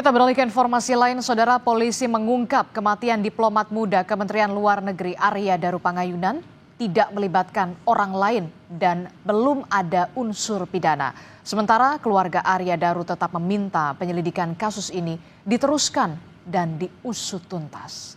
Kita beralih ke informasi lain, Saudara. Polisi mengungkap kematian diplomat muda Kementerian Luar Negeri Arya Daru Pangayunan tidak melibatkan orang lain dan belum ada unsur pidana. Sementara keluarga Arya Daru tetap meminta penyelidikan kasus ini diteruskan dan diusut tuntas.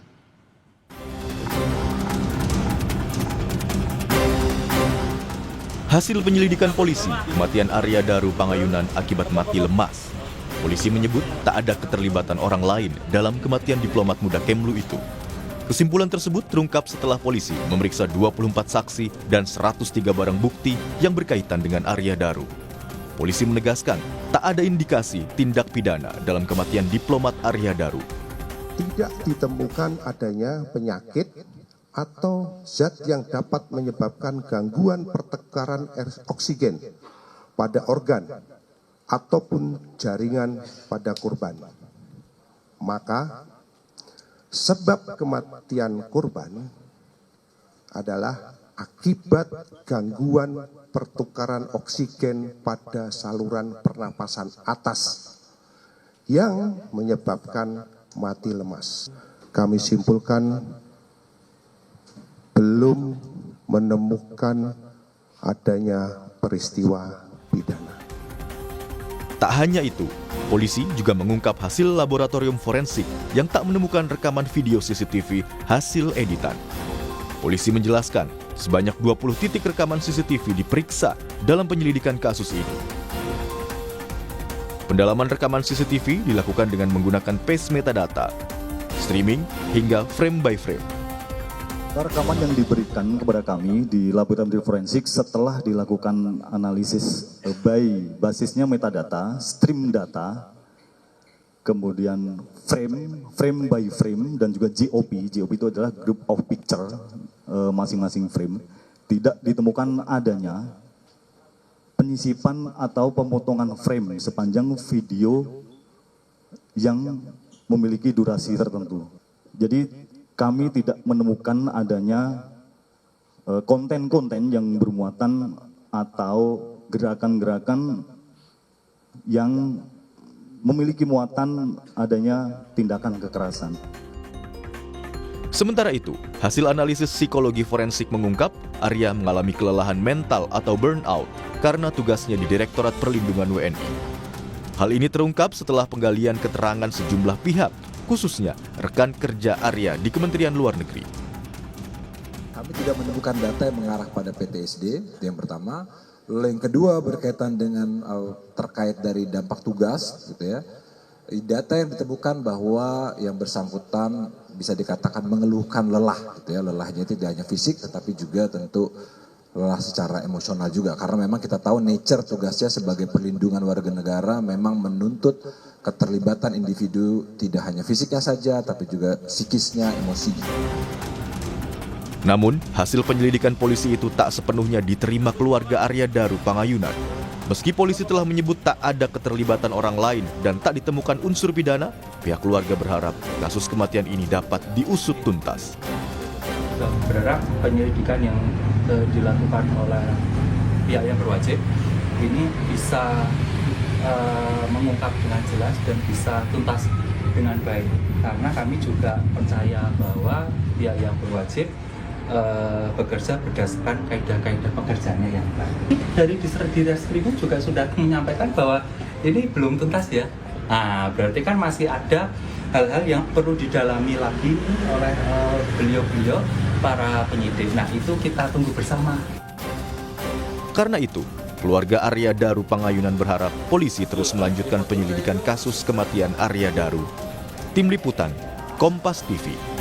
Hasil penyelidikan polisi, kematian Arya Daru Pangayunan akibat mati lemas. Polisi menyebut tak ada keterlibatan orang lain dalam kematian diplomat muda Kemlu itu. Kesimpulan tersebut terungkap setelah polisi memeriksa 24 saksi dan 103 barang bukti yang berkaitan dengan Arya Daru. Polisi menegaskan tak ada indikasi tindak pidana dalam kematian diplomat Arya Daru. Tidak ditemukan adanya penyakit atau zat yang dapat menyebabkan gangguan pertukaran oksigen pada organ ataupun jaringan pada korban. Maka sebab kematian korban adalah akibat gangguan pertukaran oksigen pada saluran pernapasan atas yang menyebabkan mati lemas. Kami simpulkan belum menemukan adanya peristiwa pidana. Tak hanya itu, polisi juga mengungkap hasil laboratorium forensik yang tak menemukan rekaman video CCTV hasil editan. Polisi menjelaskan, sebanyak 20 titik rekaman CCTV diperiksa dalam penyelidikan kasus ini. Pendalaman rekaman CCTV dilakukan dengan menggunakan paste metadata, streaming hingga frame by frame. Rekaman yang diberikan kepada kami di laboratorium forensik setelah dilakukan analisis by basisnya metadata, stream data, kemudian frame by frame, dan juga GOP. GOP itu adalah group of picture masing-masing frame. Tidak ditemukan adanya penyisipan atau pemotongan frame sepanjang video yang memiliki durasi tertentu. Jadi kami tidak menemukan adanya konten-konten yang bermuatan atau gerakan-gerakan yang memiliki muatan adanya tindakan kekerasan. Sementara itu, hasil analisis psikologi forensik mengungkap Arya mengalami kelelahan mental atau burnout karena tugasnya di Direktorat Perlindungan WNI. Hal ini terungkap setelah penggalian keterangan sejumlah pihak, khususnya rekan kerja Arya di Kementerian Luar Negeri. Kami tidak menemukan data yang mengarah pada PTSD, itu yang pertama. Lalu yang kedua berkaitan dengan terkait dari dampak tugas, gitu ya. Data yang ditemukan bahwa yang bersangkutan bisa dikatakan mengeluhkan lelah, gitu ya. Lelahnya tidak hanya fisik, tetapi juga tentu lelah secara emosional juga. Karena memang kita tahu nature tugasnya sebagai perlindungan warga negara memang menuntut keterlibatan individu tidak hanya fisiknya saja, tapi juga psikisnya, emosinya. Namun, hasil penyelidikan polisi itu tak sepenuhnya diterima keluarga Arya Daru Pangayunan. Meski polisi telah menyebut tak ada keterlibatan orang lain dan tak ditemukan unsur pidana, pihak keluarga berharap kasus kematian ini dapat diusut tuntas. Kita berharap penyelidikan yang dilakukan oleh pihak yang berwajib ini bisa mengungkap dengan jelas dan bisa tuntas dengan baik, karena kami juga percaya bahwa pihak yang berwajib bekerja berdasarkan kaidah-kaidah pekerjaannya yang baik. Dari Ditreskrimum juga sudah menyampaikan bahwa ini belum tuntas ya. Nah, berarti kan masih ada hal-hal yang perlu didalami lagi oleh beliau-beliau para penyidik. Nah, itu kita tunggu bersama. Karena itu, keluarga Arya Daru Pangayunan berharap polisi terus melanjutkan penyelidikan kasus kematian Arya Daru. Tim Liputan, Kompas TV.